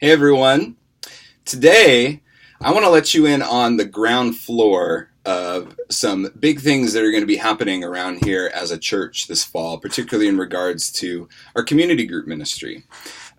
Hey everyone. Today, I want to let you in on the ground floor of some big things that are going to be happening around here as a church this fall, particularly in regards to our community group ministry.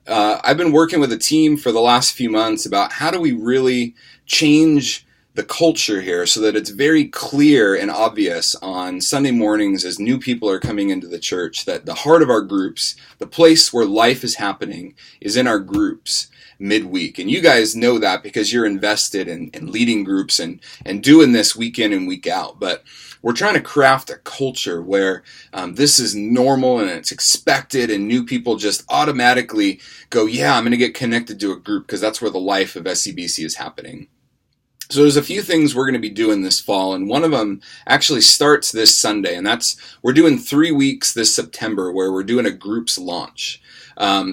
I've been working with a team for the last few months about how do we really change the culture here so that it's very clear and obvious on Sunday mornings as new people are coming into the church that the heart of our groups, the place where life is happening, is in our groups midweek. And you guys know that because you're invested in leading groups and doing this week in and week out. But we're trying to craft a culture where this is normal and it's expected, and new people just automatically go, yeah, I'm going to get connected to a group because that's where the life of SCBC is happening. So there's a few things we're going to be doing this fall, and one of them actually starts this Sunday, and we're doing 3 weeks this September where we're doing a groups launch.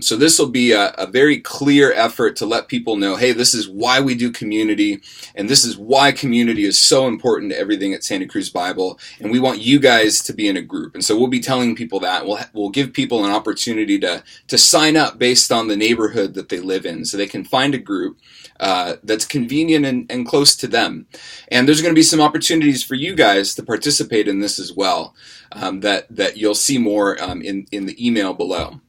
So this will be a very clear effort to let people know, hey, this is why we do community, and this is why community is so important to everything at Santa Cruz Bible, and we want you guys to be in a group. And so we'll be telling people that. We'll give people an opportunity to sign up based on the neighborhood that they live in, so they can find a group that's convenient and close to them. And there's going to be some opportunities for you guys to participate in this as well, that you'll see more in the email below.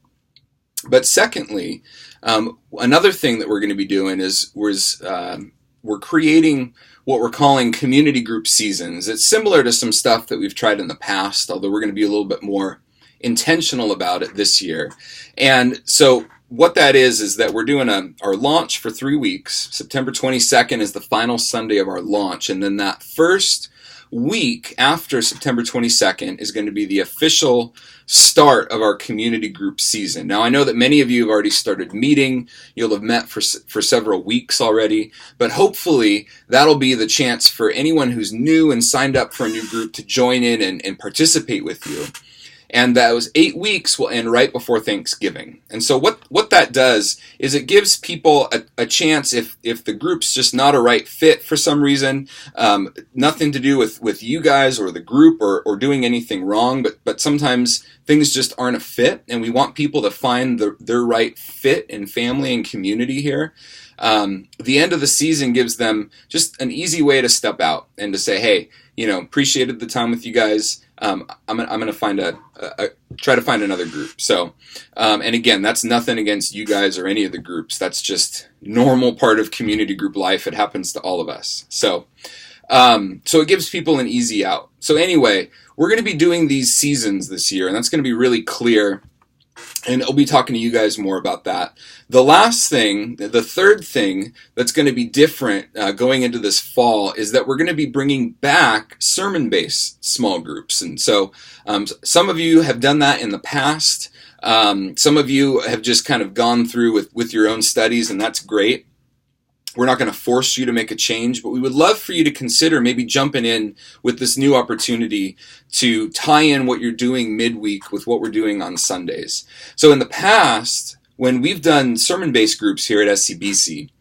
But secondly, another thing that we're going to be doing is we're creating what we're calling community group seasons. It's similar to some stuff that we've tried in the past, although we're going to be a little bit more intentional about it this year. And so what that is that we're doing our launch for 3 weeks. September 22nd is the final Sunday of our launch, and then that first week after September 22nd is going to be the official start of our community group season. Now, I know that many of you have already started meeting. You'll have met for several weeks already, but hopefully that'll be the chance for anyone who's new and signed up for a new group to join in and participate with you. And those 8 weeks will end right before Thanksgiving. And so what that does is it gives people a chance, if the group's just not a right fit for some reason, nothing to do with you guys or the group or doing anything wrong, but sometimes things just aren't a fit, and we want people to find their right fit in family and community here. The end of the season gives them just an easy way to step out and to say, hey, appreciated the time with you guys. I'm gonna try to find another group. So, and again, that's nothing against you guys or any of the groups. That's just normal part of community group life. It happens to all of us. So it gives people an easy out. So anyway, we're going to be doing these seasons this year, and that's going to be really clear. And I'll be talking to you guys more about that. The last thing, the third thing that's going to be different going into this fall is that we're going to be bringing back sermon-based small groups. And so some of you have done that in the past. Some of you have just kind of gone through with your own studies, and that's great. We're not going to force you to make a change, but we would love for you to consider maybe jumping in with this new opportunity to tie in what you're doing midweek with what we're doing on Sundays. So in the past, when we've done sermon-based groups here at SCBC,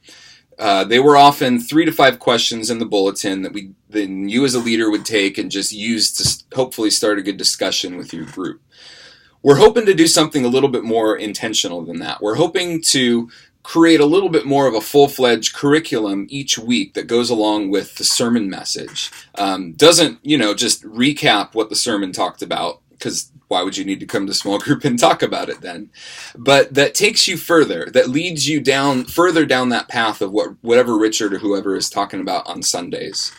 they were often 3 to 5 questions in the bulletin that then you as a leader would take and just use to hopefully start a good discussion with your group. We're hoping to do something a little bit more intentional than that. We're hoping to create a little bit more of a full-fledged curriculum each week that goes along with the sermon message. Doesn't, just recap what the sermon talked about, because why would you need to come to small group and talk about it then? But that takes you further, that leads you further down that path of whatever Richard or whoever is talking about on Sundays.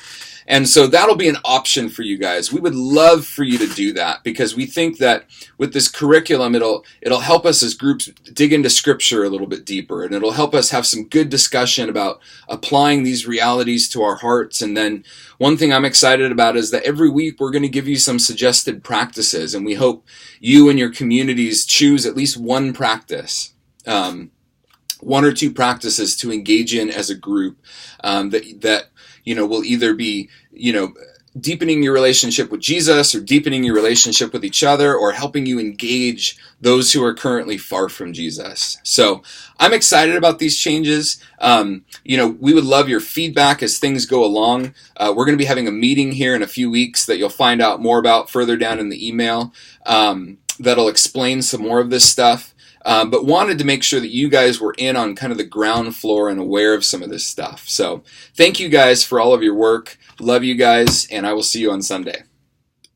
And so that'll be an option for you guys. We would love for you to do that, because we think that with this curriculum, it'll help us as groups dig into Scripture a little bit deeper, and it'll help us have some good discussion about applying these realities to our hearts. And then one thing I'm excited about is that every week we're going to give you some suggested practices, and we hope you and your communities choose at least one practice. 1 or 2 practices to engage in as a group that will either be, deepening your relationship with Jesus, or deepening your relationship with each other, or helping you engage those who are currently far from Jesus. So I'm excited about these changes. We would love your feedback as things go along. We're going to be having a meeting here in a few weeks that you'll find out more about further down in the email that'll explain some more of this stuff. but wanted to make sure that you guys were in on kind of the ground floor and aware of some of this stuff. So thank you guys for all of your work. Love you guys, and I will see you on Sunday.